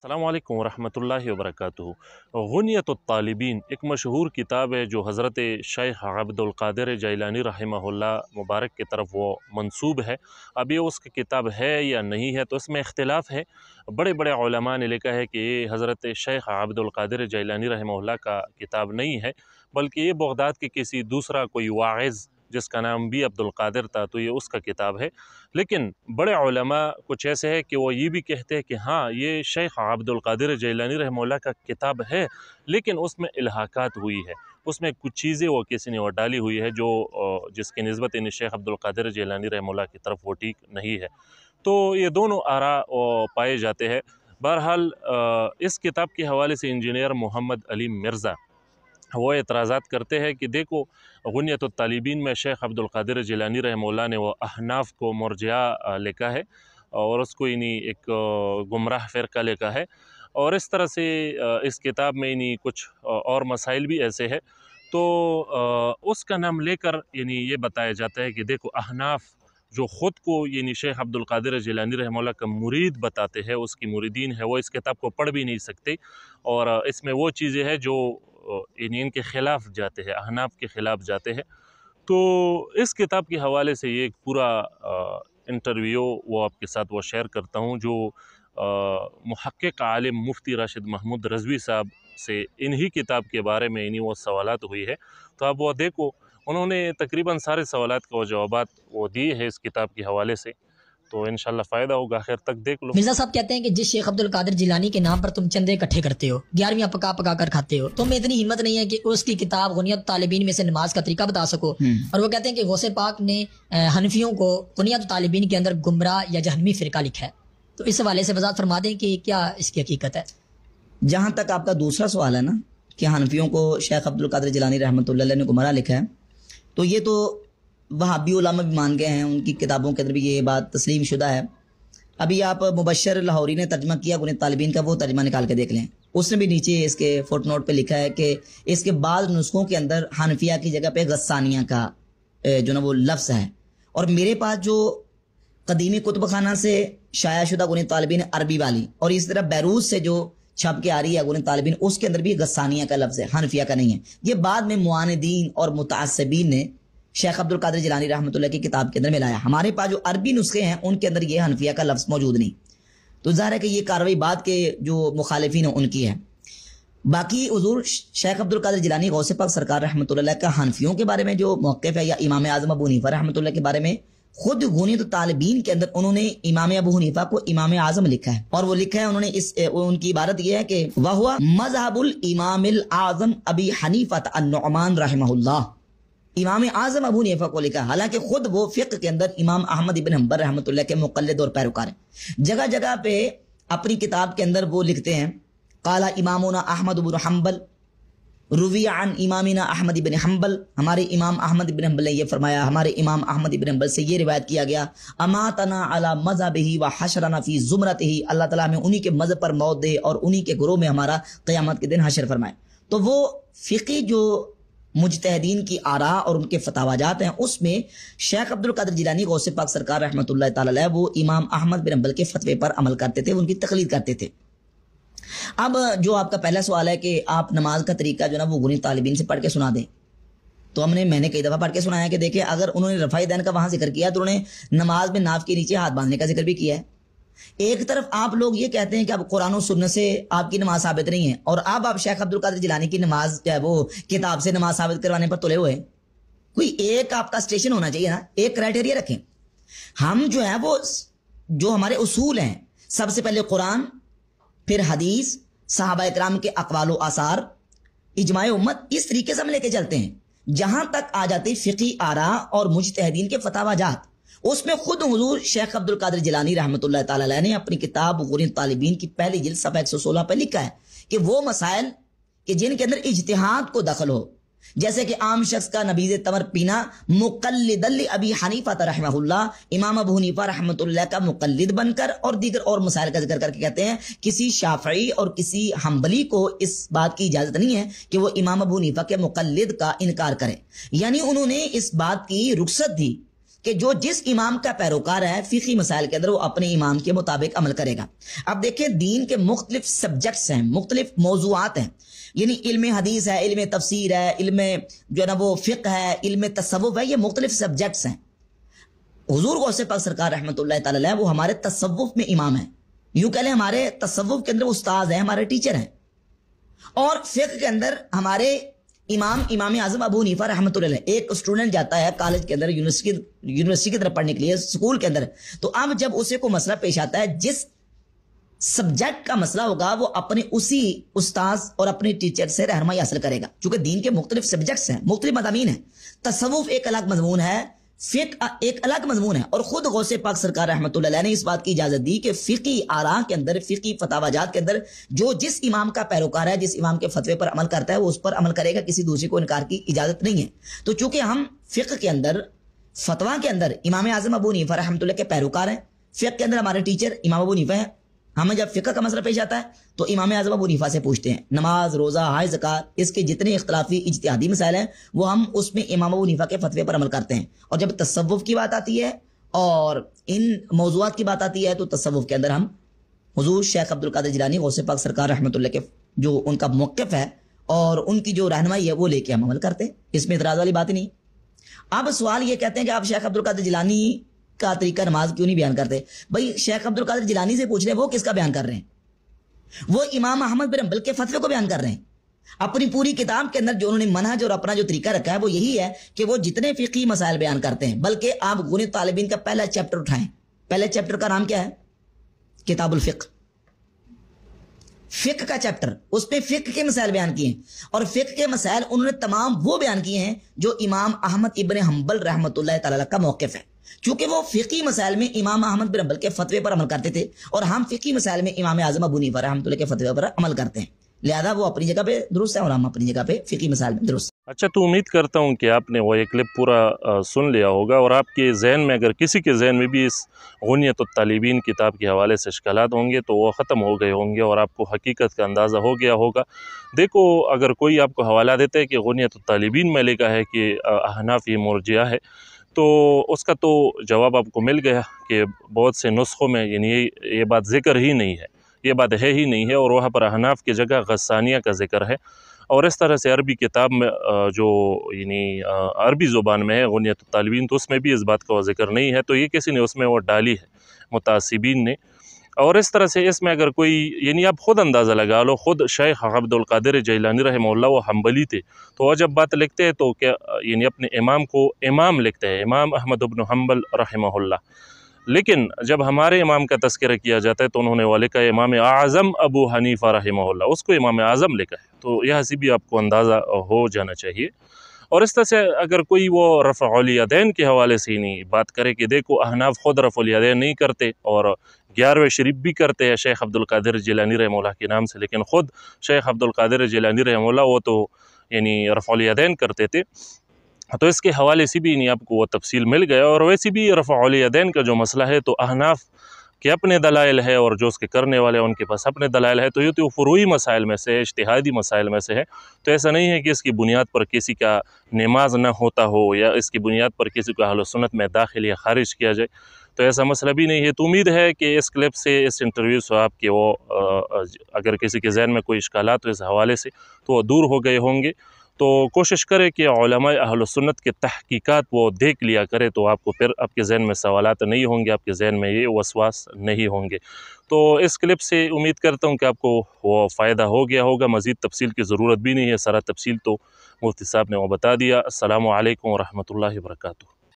अस्सलामु अलैकुम वरहमतुल्लाहि वबरकातुहू। गुनियतुत्तालिबीन एक मशहूर किताब है जो हज़रत शेख अब्दुल क़ादिर जैलानी रहमहुल्लाह मुबारक की तरफ वो मंसूब है। अब ये उसकी किताब है या नहीं है तो इसमें इख्तिलाफ़ है। बड़े बड़े उलमा ने लिखा है कि ये हज़रत शेख अब्दुल क़ादिर जैलानी रहमहुल्लाह का किताब नहीं है, बल्कि ये बगदाद के किसी दूसरा कोई वाइज़ जिसका नाम भी अब्दुल क़ादिर था तो ये उसका किताब है। लेकिन बड़े उलमा कुछ ऐसे है कि वो ये भी कहते हैं कि हाँ, ये शेख अब्दुल क़ादिर जैलानी रहमहुल्लाह का किताब है, लेकिन उसमें इल्हाकात हुई है, उसमें कुछ चीज़ें वो किसी ने वो डाली हुई है जो जिसकी निस्बत इन शेख अब्दुल क़ादिर जैलानी रहमहुल्लाह की तरफ वो ठीक नहीं है। तो ये दोनों आरा पाए जाते हैं। बहरहाल इस किताब के हवाले से इंजीनियर मोहम्मद अली मिर्ज़ा वो एतराज़ात करते हैं कि देखो, गुनियतुत्तालिबीन में शेख अब्दुल क़ादिर जिलानी रहमहुल्लाह ने वो अहनाफ को मुरजिया लिखा है और उसको इन्हीं एक गुमराह फ़िरका लिखा है। और इस तरह से इस किताब में इन्हीं कुछ और मसाइल भी ऐसे हैं। तो उसका नाम लेकर यानी ये बताया जाता है कि देखो, अहनाफ जो ख़ुद को यानी शेख अब्दुल क़ादिर जिलानी रहमहुल्लाह का मुरीद बताते हैं, उसकी मुरीदीन है, वो इस किताब को पढ़ भी नहीं सकते। और इसमें वो चीज़ें हैं जो इनके ख़िलाफ़ जाते हैं, अहनाफ के ख़िलाफ़ जाते हैं। तो इस किताब के हवाले से ये एक पूरा इंटरव्यू वो आपके साथ वो शेयर करता हूँ जो मुहक्किक आलिम मुफ्ती राशिद महमूद रज़वी साहब से इन्हीं किताब के बारे में इन्हीं वो सवालात हुई है। तो आप वो देखो, उन्होंने तकरीबन सारे सवालात का वो जवाबात वो दिए हैं इस किताब के हवाले से, तो इंशाल्लाह फ़ायदा होगा, आखिर तक देख लो। मिर्जा साहब कहते हैं कि जिस शेख अब्दुल कादिर जिलानी के नाम पर तुम चंदे इकट्ठे करते हो, 11वीं पका पका कर खाते हो, तुम में इतनी हिम्मत नहीं है कि उसकी किताब गुनियत तालिबीन में से नमाज का तरीका बता सको। और वो कहते हैं कि गौसे पाक ने हनफियों को गुनियत तालिबीन के अंदर गुमराह या जहन्नमी फ़िरका लिखा है। तो इस हवाले से वज़ाहत फरमा दें कि क्या इसकी हकीकत है। जहाँ तक आपका दूसरा सवाल है ना कि हनफियों को शेख अब्दुल कादिर जिलानी रहमतुल्लाह अलैह ने गुमराह लिखा है, तो ये तो वहाबी उलमा भी मान गए हैं, उनकी किताबों के अंदर भी ये बात तस्लीम शुदा है। अभी आप मुबशर लाहौरी ने तर्जमा किया गुनियत तालिबीन का, वो तर्जमा निकाल के देख लें। उसने भी नीचे इसके फुट नोट पे लिखा है कि इसके बाद नुस्खों के अंदर हनफिया की जगह पे गस्सानिया का जो ना वो लफ्ज़ है। और मेरे पास जो कदीमी कुतुब खाना से शाया शुदा गुनियत तालिबीन अरबी वाली और इस तरह बैरूस से जो छप के आ रही है गुनियत तालिबीन, उसके अंदर भी गस्सानिया का लफ्ज़ है, हनफिया का नहीं है। ये बाद में मुआनिदीन और मुतअस्सिबीन ने शेख अब्दुल कादिर जिलानी रहमतुल्लाह की किताब के अंदर मिलाया। हमारे पास जो अरबी नुस्खे हैं उनके अंदर ये हनफिया का लफ्ज़ मौजूद नहीं। तो ज़ाहिर है कि ये कार्रवाई बाद के जो मुखालिफिन हैं उनकी है। बाकी हुज़ूर शेख अब्दुल कादिर जिलानी गौसे पाक सरकार रहमतुल्लाह का हनफियों के बारे में जो मौक़िफ़ है, या इमाम आज़म अबू हनीफ़ा रहमतुल्लाह के बारे में, खुद गुनियत तालिबीन के अंदर उन्होंने इमाम अबू हनीफ़ा को इमाम आज़म लिखा है। और वो लिखा है उन्होंने उनकी इबारत ये है कि वहुवा मज़हबुल इमामिल आज़म अबी हनीफ़ा अन-नुअमान रहमहुल्लाह। इमाम आज़म अबू हनीफ़ा को लिखा, हालांकि खुद वो फ़िक़्ह के अंदर इमाम अहमद इब्न हंबल रहमतुल्लाह के मुक़ल्लिद और पैरोकार हैं। जगह जगह पे अपनी किताब के अंदर वो लिखते हैं, क़ाला इमामुना अहमद इब्न हंबल रुविया अन इमामिना अहमद इब्न हंबल, हमारे इमाम अहमद इब्न हंबल ने ये फरमाया, हमारे इमाम अहमद इब्न हंबल से ये रिवायत किया गया, अमातना अला मज़हबिही व हशरना फी ज़ुमरतिही, अल्लाह ताला हमें उन्हीं के मज़हब पर मौत दे और उन्हीं के ग्रोह में हमारा क़यामत के दिन हशर फरमाए। तो वो फ़िक़ी जो मुजतहिदीन की आरा और उनके फतावाजात हैं, उसमें शेख अब्दुल कादिर जिलानी गौसे पाक सरकार रहमतुल्लाह ताला अलैह वो इमाम अहमद बिन हंबल के फतवे पर अमल करते थे, उनकी तक़लीद करते थे। अब जो आपका पहला सवाल है कि आप नमाज का तरीका जो ना वो गुनियत तालिबीन से पढ़ के सुना दें, तो मैंने कई दफ़ा पढ़ के सुनाया कि देखिए, अगर उन्होंने रफ़ाई दैन का वहाँ जिक्र किया तो उन्होंने नमाज में नाफ के नीचे हाथ बांधने का जिक्र भी किया है। एक तरफ आप लोग ये कहते हैं कि अब कुरान और सुन्नत से आपकी नमाज साबित नहीं है, और अब आप शेख अब्दुल कादिर जिलानी की नमाज जो है वो किताब से नमाज साबित करवाने पर तुले हुए। कोई एक आपका स्टेशन होना चाहिए ना, एक क्राइटेरिया रखें। हम जो है वो जो हमारे उसूल हैं, सबसे पहले कुरान, फिर हदीस, सहाबा इकराम के अक़वाल व आसार, इजमाए उम्मत, इस तरीके से हम लेके चलते हैं। जहां तक आ जाती फ़िक़ी आरा और मुजतहिदीन के फतावाजात, उसमें खुद हुजूर शेख अब्दुल कादिर जिलानी रहमतुल्लाह ताला अलैह ने अपनी किताब गुनियत तालिबीन की पहली जिल्द सफ़ा 116 पर लिखा है कि वो मसाइल कि जिनके अंदर इज्तिहाद को दखल हो, जैसे कि आम शख्स का नबीज़ तमर पीना मुक़ल्लिदन अबी हनीफ़ा रहमहुल्लाह, इमाम अबू हनीफ़ा रहमतुल्लाह का मुक़ल्लिद बनकर, और दीगर और मसाइल का जिक्र करके कहते हैं किसी शाफ़ई और किसी हम्बली को इस बात की इजाज़त नहीं है कि वो इमाम अबू हनीफ़ा के मुक़ल्लिद का इनकार करें। यानी उन्होंने इस बात की रुख़सत दी کہ جو جس امام کا پیروکار ہے فقہی مسائل کے اندر وہ اپنے امام کے مطابق عمل کرے گا۔ اب دیکھیں دین کے مختلف سبجیکٹس ہیں، مختلف موضوعات ہیں، یعنی علم حدیث ہے، علم تفسیر ہے، علم جو ہے نا وہ فقہ ہے، علم تصوف ہے، یہ مختلف سبجیکٹس ہیں۔ حضور غوث پاک سرکار رحمۃ اللہ تعالی علیہ وہ ہمارے تصوف میں امام ہیں، یوں کہہ لیں ہمارے تصوف کے اندر استاد ہیں، ہمارے ٹیچر ہیں، اور فقہ کے اندر ہمارے امام اعظم ابو حنیفہ رحمۃ اللہ علیہ۔ ایک اسٹوڈنٹ جاتا ہے کالج کے اندر، یونیورسٹی کی طرف پڑھنے کے لیے، اسکول کے اندر، تو اب جب اسے کوئی مسئلہ پیش آتا ہے، جس سبجیکٹ کا مسئلہ ہوگا وہ اپنے اسی استاذ اور اپنے ٹیچر سے رہنمائی حاصل کرے گا، چونکہ دین کے مختلف سبجیکٹس ہیں، مختلف مضامین ہیں۔ تصوف ایک الگ مضمون ہے، فقہ ایک الگ مضمون ہے، اور خود غوث پاک سرکار رحمۃ اللہ علیہ نے اس بات کی اجازت دی کہ فقہی آراء کے اندر، فقہی فتاوی جات کے اندر جو جس امام کا پیروکار ہے، جس امام کے فتوے پر عمل کرتا ہے وہ اس پر عمل کرے گا، کسی دوسرے کو انکار کی اجازت نہیں ہے۔ تو چونکہ ہم فقہ کے اندر، فتویٰ کے اندر امام اعظم ابو حنیفہ رحمۃ اللہ کے پیروکار ہیں، فقہ کے اندر ہمارے ٹیچر امام ابو حنیفہ ہیں، ہمیں جب فقہ کا مسئلہ پیش آتا ہے تو امام اعظم ابو حنیفہ سے پوچھتے ہیں، نماز، روزہ، حج، زکوٰۃ، اس کے جتنے اختلافی اجتہادی مسائل ہیں وہ ہم اس میں امام ابو حنیفہ کے فتوے پر عمل کرتے ہیں، اور جب تصوف کی بات آتی ہے اور ان موضوعات کی بات آتی ہے تو تصوف کے اندر ہم حضور شیخ عبد القادر جیلانی غوث پاک سرکار رحمۃ اللہ کے جو ان کا موقف ہے اور ان کی جو رہنمائی ہے وہ لے کے ہم عمل کرتے ہیں، اس میں اعتراض والی بات ہی نہیں۔ اب سوال یہ کہتے ہیں کہ آپ شیخ عبد القادر جیلانی کا طریقہ نماز کیوں نہیں بیان کرتے؟ بھائی شیخ عبد القادر جیلانی سے پوچھ رہے ہیں وہ کس کا بیان کر رہے ہیں؟ وہ امام احمد بن حنبل کے فتوے کو بیان کر رہے ہیں۔ اپنی پوری کتاب کے اندر جو انہوں نے منہج اور اپنا جو طریقہ رکھا ہے وہ یہی ہے کہ وہ جتنے فقہی مسائل بیان کرتے ہیں، بلکہ آپ غنیۃ الطالبین کا پہلا چیپٹر اٹھائیں، پہلے چیپٹر کا نام کیا ہے؟ کتاب الفقہ، فقہ کا چیپٹر، اس پہ فقہ کے مسائل بیان کیے ہیں، اور فقہ کے مسائل انہوں نے تمام وہ بیان کیے ہیں جو امام احمد ابن حنبل رحمۃ اللہ تعالی کا موقف ہے، چونکہ وہ فقہی مسائل میں امام احمد بن حنبل کے فتوے پر عمل کرتے تھے، اور ہم فقہی مسائل میں امام اعظم ابو حنیفہ رحمۃ اللہ کے فتوے پر عمل کرتے ہیں، لہذا وہ اپنی جگہ پہ درست ہے اور ہم اپنی جگہ پہ فقہی مسائل میں درست۔ اچھا، تو امید کرتا ہوں کہ آپ نے وہ ایک کلپ پورا سن لیا ہوگا، اور آپ کے ذہن میں اگر کسی کے ذہن میں بھی اس غنیۃ الطالبین کتاب کے حوالے سے اشکالات ہوں گے تو وہ ختم ہو گئے ہوں گے اور آپ کو حقیقت کا اندازہ ہو گیا ہوگا۔ دیکھو، اگر کوئی آپ کو حوالہ دیتا ہے کہ غنیۃ الطالبین میں لکھا ہے کہ احنافی مرجئہ ہے، تو اس کا تو جواب آپ کو مل گیا کہ بہت سے نسخوں میں یعنی یہ بات ذکر ہی نہیں ہے، یہ بات ہے ہی نہیں ہے، اور وہاں پر احناف کی جگہ غسانیہ کا ذکر ہے، اور اس طرح سے عربی کتاب میں جو یعنی عربی زبان میں ہے غنیۃ الطالبین، تو اس میں بھی اس بات کا ذکر نہیں ہے، تو یہ کسی نے اس میں وہ ڈالی ہے متعصبین نے، اور اس طرح سے اس میں اگر کوئی یعنی آپ خود اندازہ لگا لو، خود شیخ عبد القادر جیلانی رحمہ اللہ وہ حنبلی تھے، تو وہ جب بات لکھتے ہیں تو کیا یعنی اپنے امام کو امام لکھتے ہیں، امام احمد بن حنبل رحمہ اللہ، لیکن جب ہمارے امام کا تذکرہ کیا جاتا ہے تو انہوں نے وہ لکھا ہے امام اعظم ابو حنیفہ رحمہ اللہ، اس کو امام اعظم لکھا ہے، تو یہاں سے بھی آپ کو اندازہ ہو جانا چاہیے۔ اور اس طرح سے اگر کوئی وہ رفع الیدین کے حوالے سے ہی نہیں بات کرے کہ دیکھو احناف خود رفع الیدین نہیں کرتے اور 11ویں شریف بھی کرتے ہیں شیخ عبد القادر جیلانی رحمہ اللہ کے نام سے، لیکن خود شیخ عبد القادر جیلانی رحمہ اللہ وہ تو یعنی رفع الیدین کرتے تھے، تو اس کے حوالے سے بھی نہیں آپ کو وہ تفصیل مل گیا۔ اور ویسے بھی رفع الیدین کا جو مسئلہ ہے تو احناف کے اپنے دلائل ہے اور جو اس کے کرنے والے ان کے پاس اپنے دلائل ہے، تو یہ تو فروعی مسائل میں سے ہے، اجتہادی مسائل میں سے ہے، تو ایسا نہیں ہے کہ اس کی بنیاد پر کسی کا نماز نہ ہوتا ہو یا اس کی بنیاد پر کسی کو اہل سنت میں داخل یا خارج کیا جائے، تو ایسا مسئلہ بھی نہیں ہے۔ تو امید ہے کہ اس کلپ سے، اس انٹرویو سے آپ کے وہ اگر کسی کے ذہن میں کوئی اشکالات ہو اس حوالے سے تو وہ دور ہو گئے ہوں گے، تو کوشش کرے کہ علماء اہل سنت کے تحقیقات وہ دیکھ لیا کرے، تو آپ کو پھر آپ کے ذہن میں سوالات نہیں ہوں گے، آپ کے ذہن میں یہ وسواس نہیں ہوں گے۔ تو اس کلپ سے امید کرتا ہوں کہ آپ کو وہ فائدہ ہو گیا ہوگا، مزید تفصیل کی ضرورت بھی نہیں ہے، سارا تفصیل تو مفتی صاحب نے وہ بتا دیا۔ السلام علیکم ورحمۃ اللہ وبرکاتہ۔